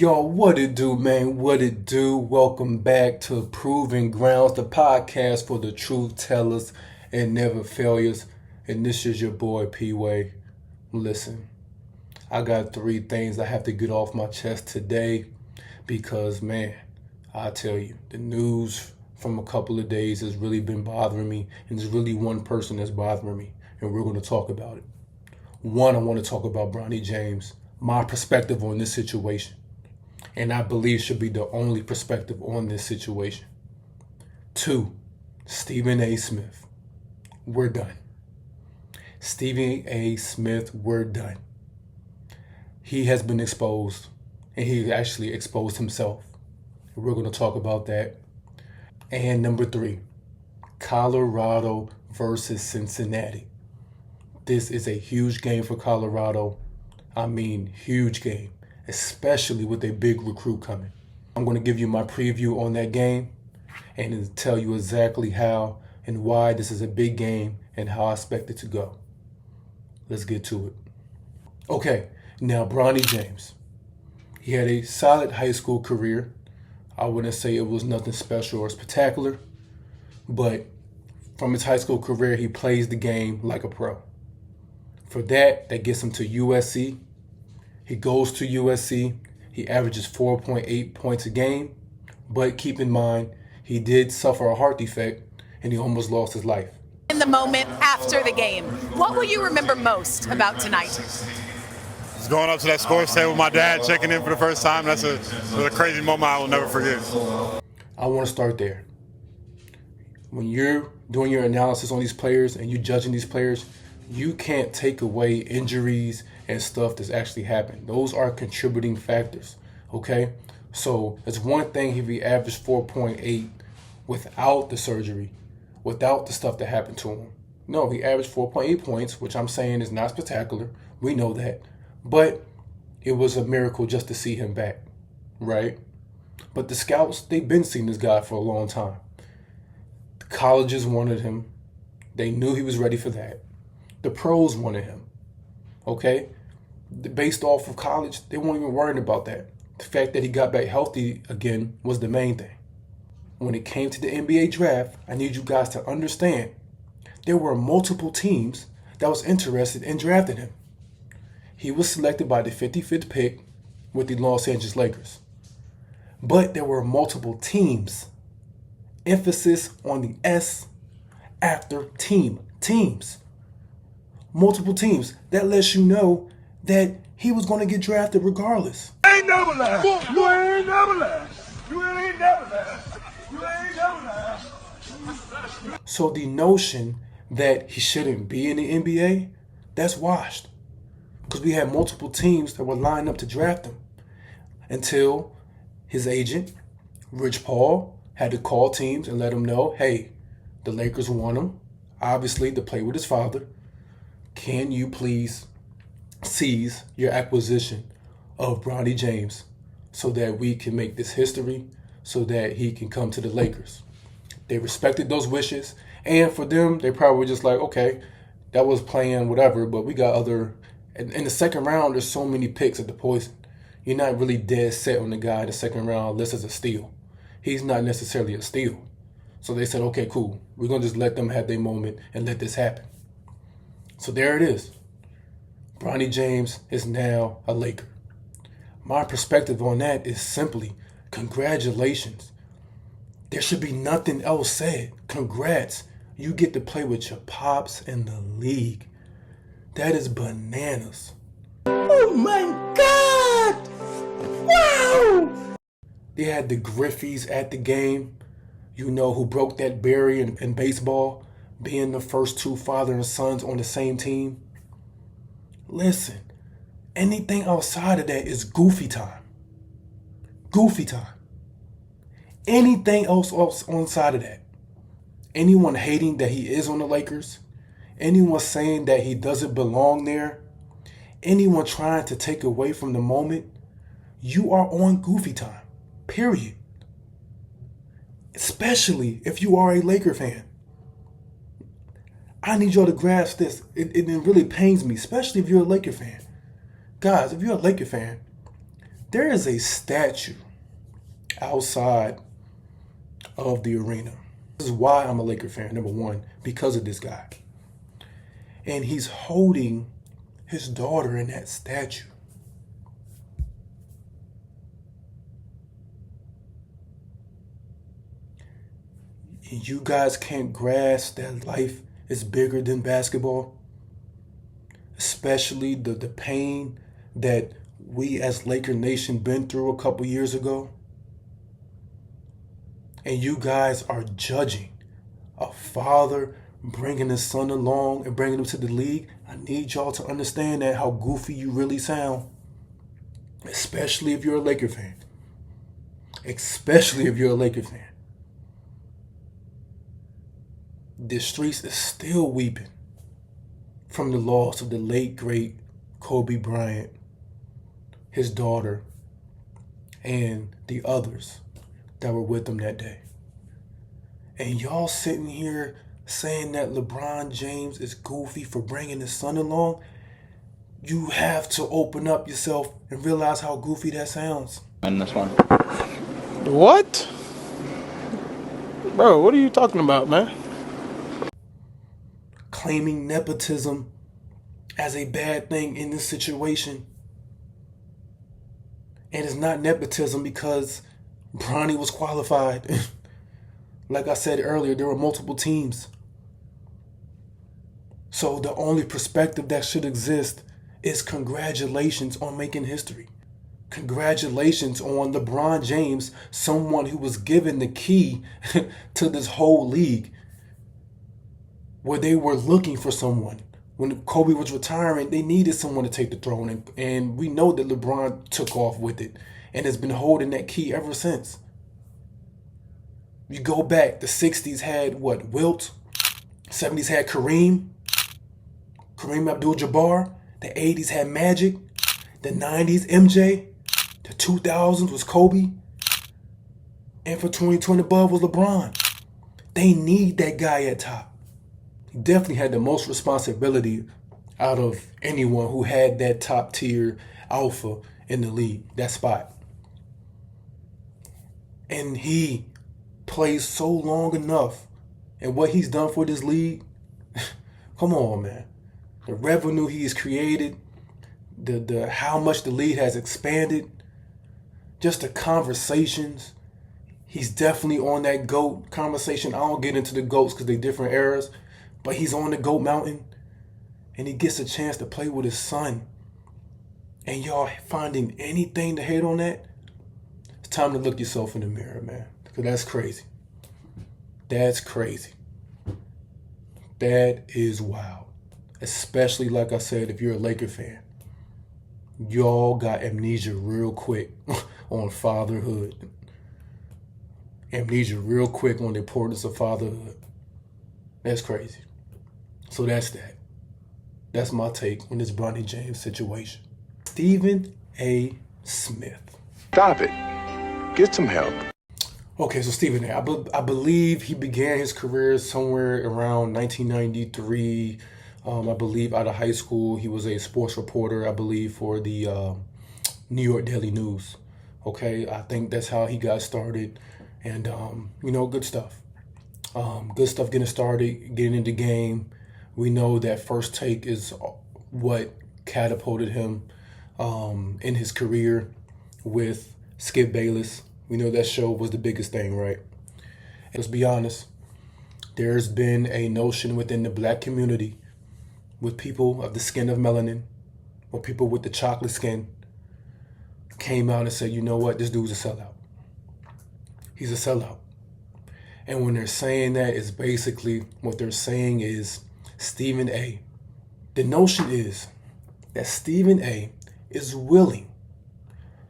Yo, what it do, man? What it do? Welcome back to Proving Grounds, the podcast for the truth tellers and never failures. And this is your boy, P-Way. Listen, I got 3 things I have to get off my chest today because, man, I tell you, the news from a couple of days has really been bothering me, and there's really one person that's bothering me, and we're going to talk about it. One, I want to talk about Bronny James, my perspective on this situation. And I believe should be the only perspective on this situation. 2, Stephen A. Smith. We're done. Stephen A. Smith, we're done. He has been exposed, and he actually exposed himself. We're going to talk about that. And number 3, Colorado versus Cincinnati. This is a huge game for Colorado. I mean, huge game, especially with a big recruit coming. I'm going to give you my preview on that game and tell you exactly how and why this is a big game and how I expect it to go. Let's get to it. Okay, now Bronny James. He had a solid high school career. I wouldn't say it was nothing special or spectacular, but from his high school career, he plays the game like a pro. For that gets him to USC. He goes to USC. He averages 4.8 points a game. But keep in mind, he did suffer a heart defect, and he almost lost his life. In the moment after the game, what will you remember most about tonight? Just going up to that scores table with my dad, checking in for the first time. That's a crazy moment I will never forget. I want to start there. When you're doing your analysis on these players and you're judging these players, you can't take away injuries and stuff that's actually happened. Those are contributing factors, okay? So it's one thing if he averaged 4.8 without the surgery, without the stuff that happened to him. No, he averaged 4.8 points, which I'm saying is not spectacular. We know that. But it was a miracle just to see him back, right? But the scouts, they've been seeing this guy for a long time. The colleges wanted him. They knew he was ready for that. The pros wanted him, okay? Based off of college, they weren't even worried about that. The fact that he got back healthy again was the main thing. When it came to the NBA draft, I need you guys to understand there were multiple teams that was interested in drafting him. He was selected by the 55th pick with the Los Angeles Lakers. But there were multiple teams. Emphasis on the S after teams. Multiple teams. That lets you know that he was going to get drafted regardless. Ain't never lie. You ain't never lie. You ain't never lie. You ain't never lie. So the notion that he shouldn't be in the NBA, that's washed. Because we had multiple teams that were lined up to draft him until his agent, Rich Paul, had to call teams and let them know, hey, the Lakers want him, obviously, to play with his father. Can you please seize your acquisition of Bronny James so that we can make this history so that he can come to the Lakers? They respected those wishes, and for them, they probably were just like, okay, that was playing whatever, but we got other. In the second round, there's so many picks at the poison. You're not really dead set on the guy in the second round unless it's a steal. He's not necessarily a steal. So they said, okay, cool. We're going to just let them have their moment and let this happen. So there it is. Bronny James is now a Laker. My perspective on that is simply, congratulations. There should be nothing else said. Congrats. You get to play with your pops in the league. That is bananas. Oh my God! Wow! They had the Griffeys at the game. You know who broke that barrier in baseball? Being the first 2 father and sons on the same team. Listen, anything outside of that is goofy time. Goofy time. Anything else on side of that. Anyone hating that he is on the Lakers, anyone saying that he doesn't belong there, anyone trying to take away from the moment, you are on goofy time. Period. Especially if you are a Laker fan. I need y'all to grasp this. It really pains me, especially if you're a Laker fan. Guys, if you're a Laker fan, There is a statue outside of the arena. This is why I'm a Laker fan, number one, because of this guy. And he's holding his daughter in that statue. And you guys can't grasp that life is bigger than basketball, especially the pain that we as Laker Nation been through a couple years ago. And you guys are judging a father bringing his son along and bringing him to the league. I need y'all to understand that how goofy you really sound, especially if you're a Laker fan. Especially if you're a Laker fan. The streets is still weeping from the loss of the late, great Kobe Bryant, his daughter, and the others that were with him that day. And y'all sitting here saying that LeBron James is goofy for bringing his son along. You have to open up yourself and realize how goofy that sounds. In this one. What? Bro, what are you talking about, man? Claiming nepotism as a bad thing in this situation. And it's not nepotism because Bronny was qualified. Like I said earlier, there were multiple teams. So the only perspective that should exist is congratulations on making history. Congratulations on LeBron James, someone who was given the key to this whole league, where they were looking for someone. When Kobe was retiring, they needed someone to take the throne, and we know that LeBron took off with it and has been holding that key ever since. You go back, the 60s had what, Wilt? 70s had Kareem Abdul-Jabbar. The 80s had Magic. The 90s, MJ. The 2000s was Kobe. And for 2020 above was LeBron. They need that guy at top. He definitely had the most responsibility out of anyone who had that top tier alpha in the league, that spot. And he plays so long enough, and what he's done for this league, come on, man. The revenue he's created, the how much the league has expanded, just the conversations. He's definitely on that GOAT conversation. I don't get into the GOATs because they're different eras, but he's on the GOAT mountain, and he gets a chance to play with his son. And y'all finding anything to hate on that? It's time to look yourself in the mirror, man. Because that's crazy. That's crazy. That is wild. Especially, like I said, if you're a Laker fan. Y'all got amnesia real quick on fatherhood. Amnesia real quick on the importance of fatherhood. That's crazy. So that's that. That's my take on this Bronny James situation. Stephen A. Smith. Stop it. Get some help. Okay, so Stephen A. I believe he began his career somewhere around 1993. I believe out of high school, he was a sports reporter, I believe, for the New York Daily News. Okay, I think that's how he got started. And, good stuff. Good stuff getting started, getting into the game. We know that First Take is what catapulted him in his career with Skip Bayless. We know that show was the biggest thing, right? And let's be honest, there's been a notion within the black community with people of the skin of melanin or people with the chocolate skin came out and said, you know what, this dude's a sellout. He's a sellout. And when they're saying that, it's basically what they're saying is Stephen A. The notion is that Stephen A. is willing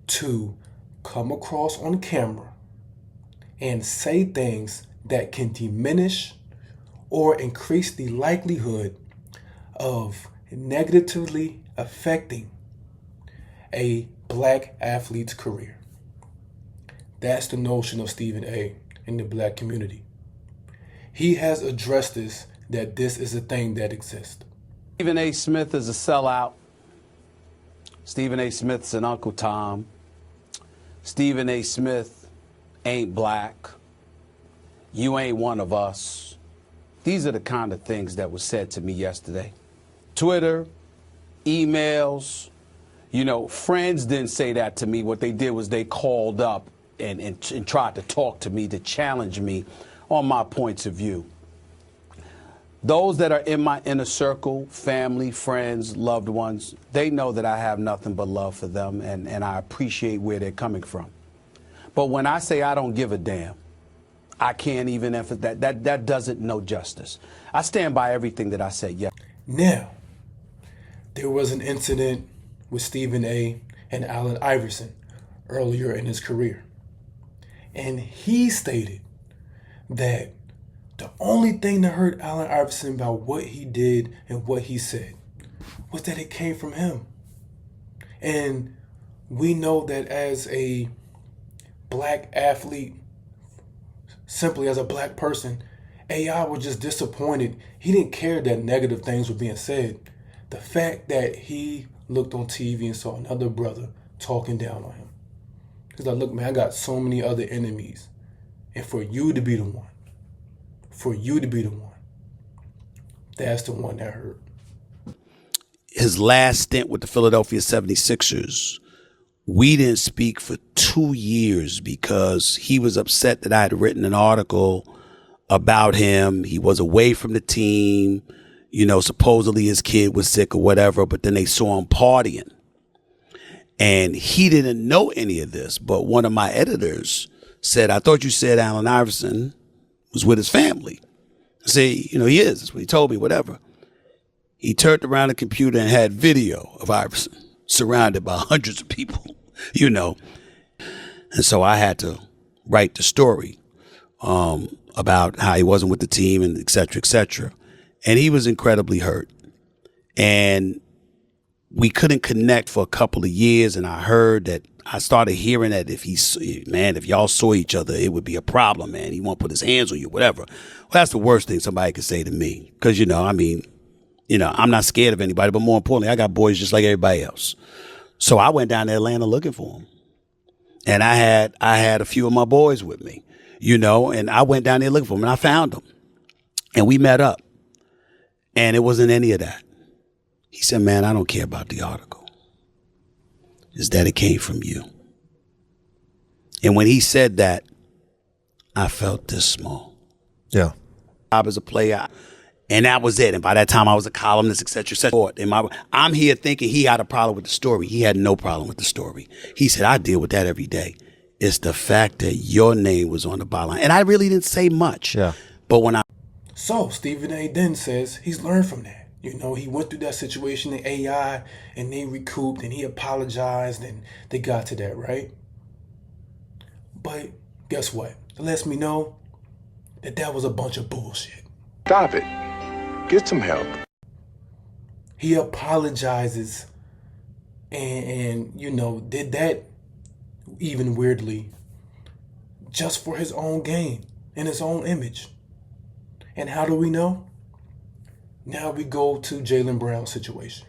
to come across on camera and say things that can diminish or increase the likelihood of negatively affecting a black athlete's career. That's the notion of Stephen A. in the black community. He has addressed this, that this is a thing that exists. Stephen A. Smith is a sellout. Stephen A. Smith's an Uncle Tom. Stephen A. Smith ain't black. You ain't one of us. These are the kind of things that was said to me yesterday. Twitter, emails, friends didn't say that to me. What they did was they called up and tried to talk to me, to challenge me on my points of view. Those that are in my inner circle, family, friends, loved ones, they know that I have nothing but love for them, and I appreciate where they're coming from. But when I say I don't give a damn, I can't even emphasize that doesn't know justice. I stand by everything that I said. Yeah. Now, there was an incident with Stephen A. and Allen Iverson earlier in his career. And he stated that the only thing that hurt Allen Iverson about what he did and what he said was that it came from him. And we know that as a black athlete, simply as a black person, AI was just disappointed. He didn't care that negative things were being said. The fact that he looked on TV and saw another brother talking down on him. He's like, look, man, I got so many other enemies. And for you to be the one, that's the one that hurt. His last stint with the Philadelphia 76ers, we didn't speak for 2 years because he was upset that I had written an article about him. He was away from the team. Supposedly his kid was sick or whatever, but then they saw him partying. And he didn't know any of this. But one of my editors said, I thought you said Allen Iverson was with his family. I say, he is. That's what he told me, whatever. He turned around the computer and had video of Iverson surrounded by hundreds of people, And so I had to write the story about how he wasn't with the team and et cetera, et cetera. And he was incredibly hurt. And we couldn't connect for a couple of years. And I started hearing that if y'all saw each other, it would be a problem, man. He won't put his hands on you, whatever. Well, that's the worst thing somebody could say to me. Because, I'm not scared of anybody. But more importantly, I got boys just like everybody else. So I went down to Atlanta looking for him. And I had a few of my boys with me, and I went down there looking for him and I found him. And we met up. And it wasn't any of that. He said, man, I don't care about the article. It's that it came from you. And when he said that, I felt this small. Yeah. I was a player, and that was it. And by that time, I was a columnist, et cetera, et cetera. And I'm here thinking he had a problem with the story. He had no problem with the story. He said, I deal with that every day. It's the fact that your name was on the byline. And I really didn't say much. Yeah. But when So Stephen A. then says he's learned from that. He went through that situation in AI and they recouped and he apologized and they got to that, right? But guess what? It lets me know that was a bunch of bullshit. Stop it. Get some help. He apologizes and did that even weirdly just for his own gain and his own image. And how do we know? Now we go to Jaylen Brown's situation,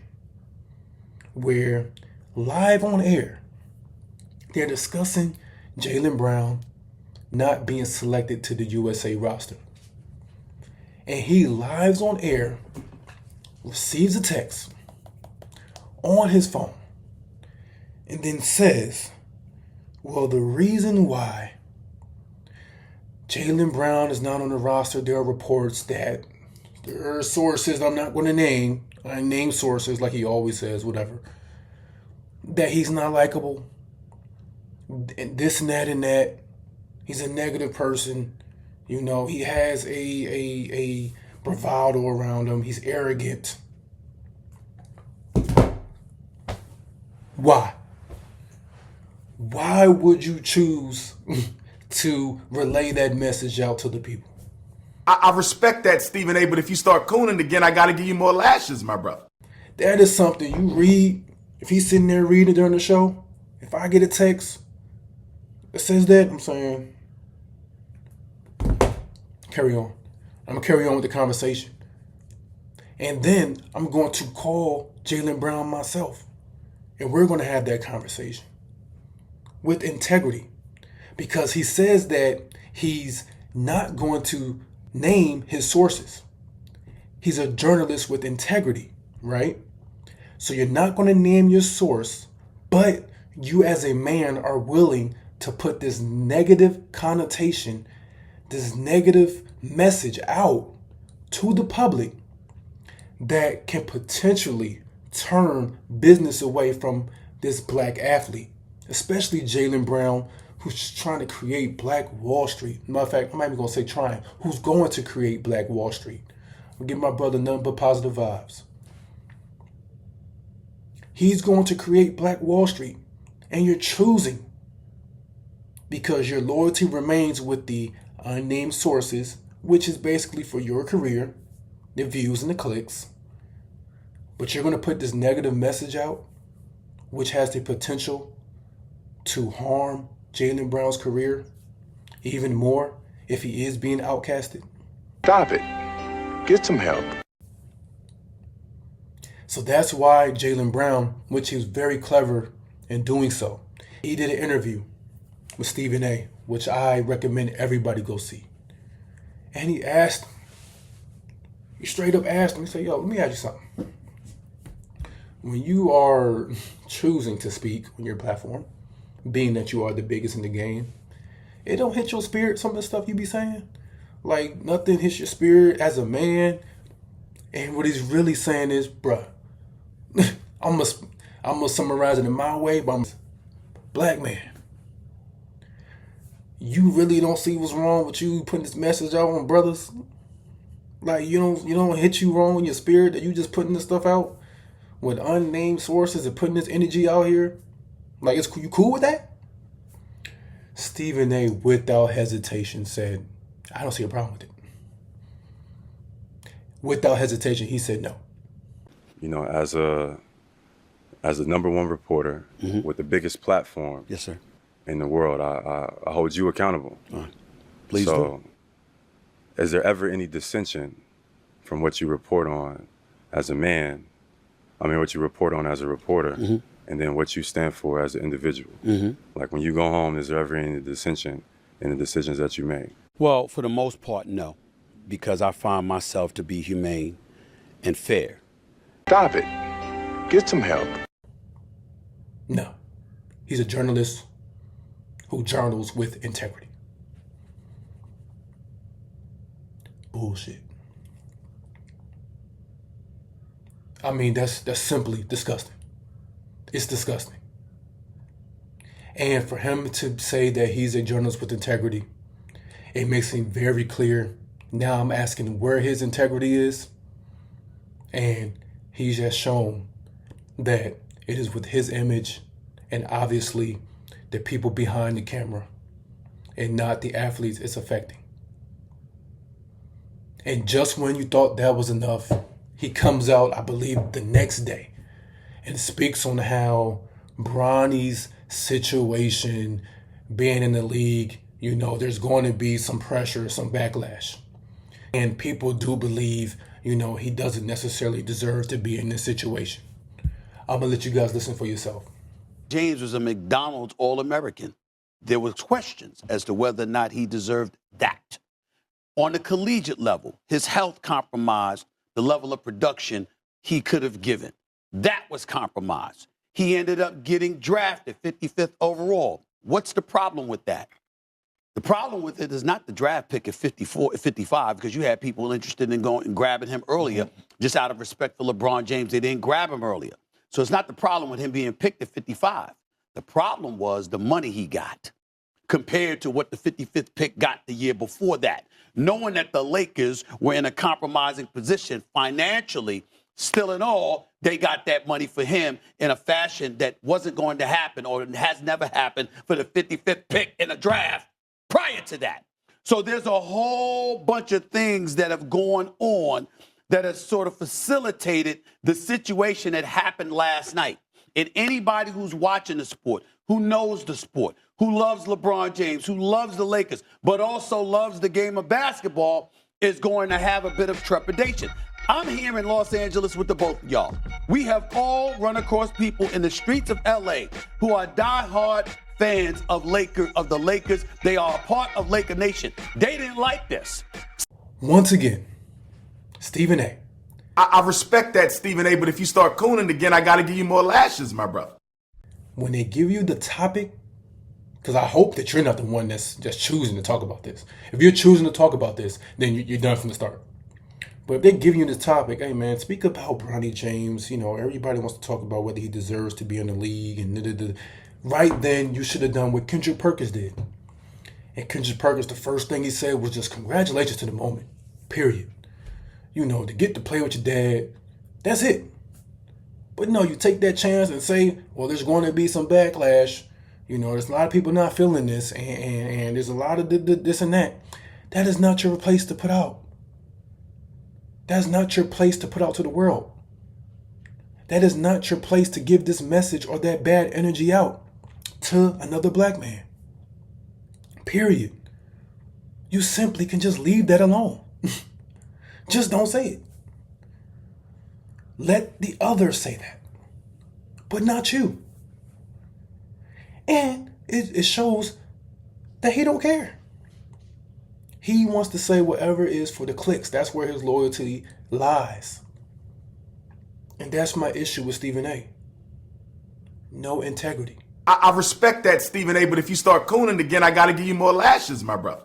where live on air, they're discussing Jaylen Brown not being selected to the USA roster. And he lives on air, receives a text on his phone, and then says, well, the reason why Jaylen Brown is not on the roster, there are reports that there are sources I'm not going to name. I name sources like he always says, whatever. That he's not likable. And this and that and that. He's a negative person. He has a bravado around him. He's arrogant. Why? Why would you choose to relay that message out to the people? I respect that, Stephen A., but if you start cooning again, I got to give you more lashes, my brother. That is something you read. If he's sitting there reading during the show, if I get a text that says that, I'm saying, carry on. I'm going to carry on with the conversation. And then I'm going to call Jaylen Brown myself. And we're going to have that conversation. with integrity, because he says that he's not going to name his sources. He's a journalist with integrity, right? So you're not going to name your source, but you as a man are willing to put this negative connotation, this negative message out to the public that can potentially turn business away from this black athlete, especially Jaylen Brown, who's trying to create Black Wall Street. Matter of fact, I'm not even going to say trying, who's going to create Black Wall Street. I'll give my brother nothing but positive vibes. He's going to create Black Wall Street, and you're choosing because your loyalty remains with the unnamed sources, which is basically for your career, the views and the clicks. But you're going to put this negative message out, which has the potential to harm Jaylen Brown's career even more if he is being outcasted. Stop it. Get some help. So that's why Jaylen Brown, which he was very clever in doing so, he did an interview with Stephen A., which I recommend everybody go see. And he straight up asked him, he said, yo, let me ask you something. When you are choosing to speak on your platform, being that you are the biggest in the game, it don't hit your spirit, some of the stuff you be saying? Like, nothing hits your spirit as a man? And what he's really saying is, bruh, I'm gonna summarize it in my way, but I'm a black man. You really don't see what's wrong with you putting this message out on brothers? Like, you don't hit you wrong in your spirit that you just putting this stuff out with unnamed sources and putting this energy out here? Like, you cool with that? Stephen A., without hesitation, said, I don't see a problem with it. Without hesitation, he said no. You know, as a number one reporter with the biggest platform, Yes, sir. in the world, I hold you accountable. Please so, is there ever any dissension from what you report on as a man? I mean, what you report on as a reporter, and then what you stand for as an individual. Like when you go home, is there ever any dissension in the decisions that you make? Well, for the most part, no, because I find myself to be humane and fair. Stop it. Get some help. No. He's a journalist who journals with integrity. Bullshit. I mean, that's simply disgusting. It's disgusting. And for him to say that he's a journalist with integrity, it makes him very clear. Now I'm asking where his integrity is. And he's just shown that it is with his image and obviously the people behind the camera and not the athletes it's affecting. And just when you thought that was enough, he comes out, I believe, the next day and speaks on how Bronny's situation, being in the league, there's going to be some pressure, some backlash. And people do believe, he doesn't necessarily deserve to be in this situation. I'm going to let you guys listen for yourself. James was a McDonald's All-American. There was questions as to whether or not he deserved that. On the collegiate level, his health compromised the level of production he could have given. That was compromised. He ended up getting drafted 55th overall. What's the problem with that? The problem with it is not the draft pick at 55, because you had people interested in going and grabbing him earlier, just out of respect for LeBron James. They didn't grab him earlier. So it's not the problem with him being picked at 55. The problem was the money he got compared to what the 55th pick got the year before that. Knowing that the Lakers were in a compromising position financially, still in all, they got that money for him in a fashion that wasn't going to happen or has never happened for the 55th pick in a draft prior to that. So there's a whole bunch of things that have gone on that has sort of facilitated the situation that happened last night. And anybody who's watching the sport, who knows the sport, who loves LeBron James, who loves the Lakers, but also loves the game of basketball, is going to have a bit of trepidation. I'm here in Los Angeles with the both of y'all. We have all run across people in the streets of LA who are diehard fans of the Lakers. They are a part of Laker Nation. They didn't like this. Once again, Stephen A. I respect that, Stephen A., but if you start cooning again, I got to give you more lashes, my brother. When they give you the topic, because I hope that you're not the one that's just choosing to talk about this. If you're choosing to talk about this, then you're done from the start. But if they give you this topic, hey man, speak about Bronny James. You know, everybody wants to talk about whether he deserves to be in the league. And right then, you should have done what Kendrick Perkins did. And Kendrick Perkins, the first thing he said was just congratulations to the moment, period. You know, to get to play with your dad, that's it. But no, you take that chance and say, well, there's going to be some backlash. You know, there's a lot of people not feeling this, and there's a lot of this and that. That is not your place to put out. That's not your place to put out to the world. That is not your place to give this message or that bad energy out to another black man. Period. You simply can just leave that alone. Just don't say it. Let the others say that, but not you. And it shows that he don't care. He wants to say whatever is for the clicks. That's where his loyalty lies. And that's my issue with Stephen A. No integrity. I respect that, Stephen A., but if you start cooning again, I got to give you more lashes, my brother.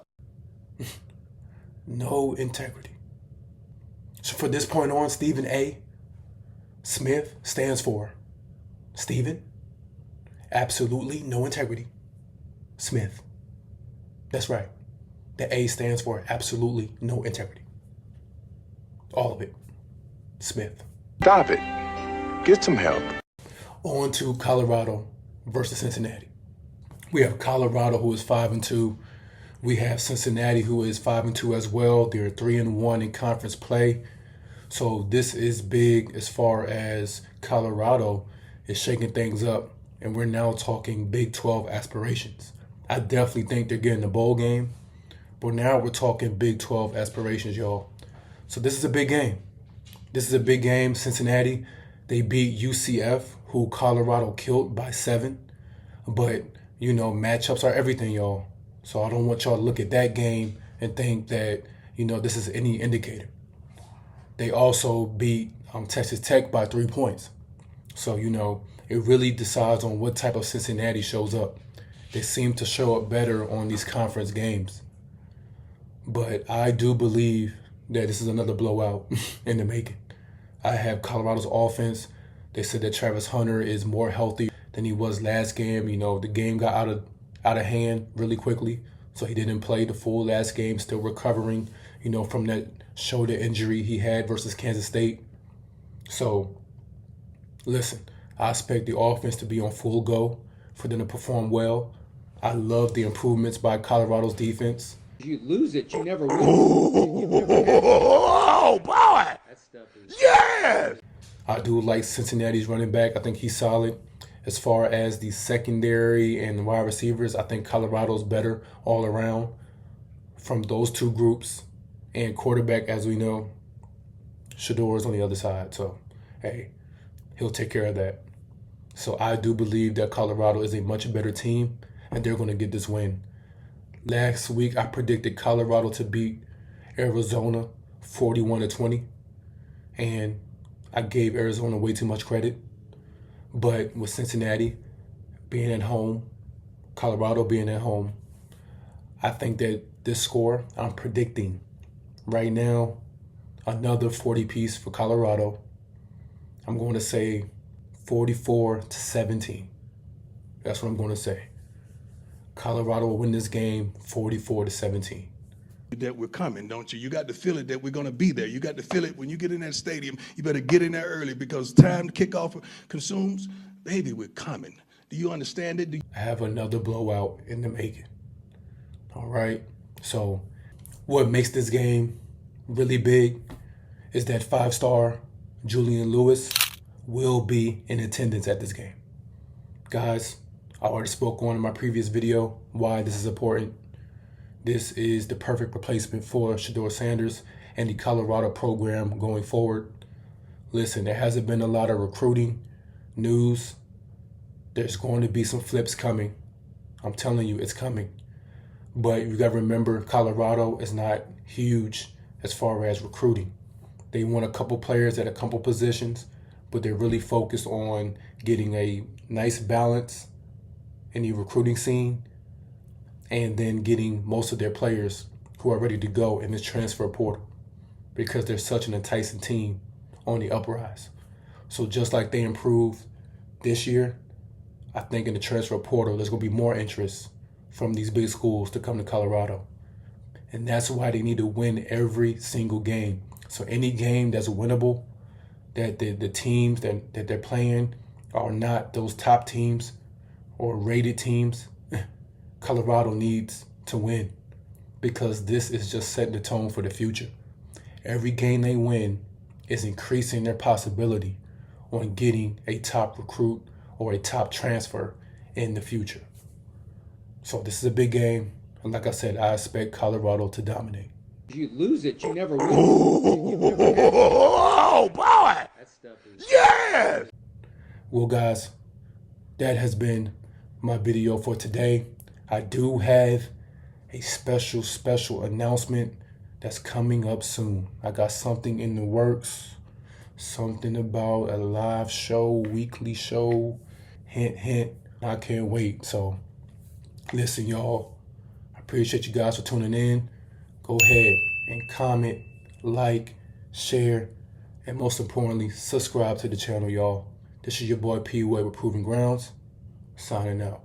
No integrity. So from this point on, Stephen A. Smith stands for Stephen, absolutely no integrity, Smith. That's right. The A stands for absolutely no integrity. All of it. Smith. Stop it. Get some help. On to Colorado versus Cincinnati. We have Colorado, who is 5-2. We have Cincinnati, who is 5-2 as well. They're 3-1 in conference play. So this is big as far as Colorado is shaking things up. And we're now talking Big 12 aspirations. I definitely think they're getting the bowl game. But now we're talking Big 12 aspirations, y'all. So this is a big game. This is a big game. Cincinnati, they beat UCF, who Colorado killed by 7. But, you know, matchups are everything, y'all. So I don't want y'all to look at that game and think that, you know, this is any indicator. They also beat Texas Tech by 3 points. So, you know, it really decides on what type of Cincinnati shows up. They seem to show up better on these conference games. But I do believe that this is another blowout in the making. I have Colorado's offense. They said that Travis Hunter is more healthy than he was last game. You know, the game got out of hand really quickly, so he didn't play the full last game, still recovering, you know, from that shoulder injury he had versus Kansas State. So, listen, I expect the offense to be on full go, for them to perform well. I love the improvements by Colorado's defense. You lose it, you never win. Oh, boy! That stuff is... Yes! I do like Cincinnati's running back. I think he's solid. As far as the secondary and the wide receivers, I think Colorado's better all around from those two groups. And quarterback, as we know, Shador's on the other side. So, hey, he'll take care of that. So I do believe that Colorado is a much better team, and they're going to get this win. Last week, I predicted Colorado to beat Arizona 41-20. And I gave Arizona way too much credit. But with Cincinnati being at home, Colorado being at home, I think that this score, I'm predicting right now, another 40 piece for Colorado. I'm going to say 44-17. That's what I'm going to say. Colorado will win this game 44-17. That we're coming, don't you? You got to feel it that we're going to be there. You got to feel it when you get in that stadium. You better get in there early because time to kick off consumes. Baby, we're coming. Do you understand it? I have another blowout in the making. All right. So what makes this game really big is that 5-star Julian Lewis will be in attendance at this game. Guys, I already spoke on in my previous video why this is important. This is the perfect replacement for Shedeur Sanders and the Colorado program going forward. Listen, there hasn't been a lot of recruiting news. There's going to be some flips coming. I'm telling you, it's coming. But you got to remember, Colorado is not huge as far as recruiting. They want a couple players at a couple positions, but they're really focused on getting a nice balance in the recruiting scene and then getting most of their players who are ready to go in this transfer portal because they're such an enticing team on the uprise. So just like they improved this year, I think in the transfer portal, there's going to be more interest from these big schools to come to Colorado. And that's why they need to win every single game. So any game that's winnable, that the teams that they're playing are not those top teams or rated teams, Colorado needs to win because this is just setting the tone for the future. Every game they win is increasing their possibility on getting a top recruit or a top transfer in the future. So this is a big game. And like I said, I expect Colorado to dominate. You lose it, you never win. Oh, boy! That stuff is... Yes! Well, guys, that has been my video for today. I do have a special announcement that's coming up soon. I got something in the works, something about a live show, weekly show, hint, hint. I can't wait. So listen, y'all, I appreciate you guys for tuning in. Go ahead and comment, like, share, and most importantly, subscribe to the channel, y'all. This is your boy P-Way with Proving Grounds, signing out.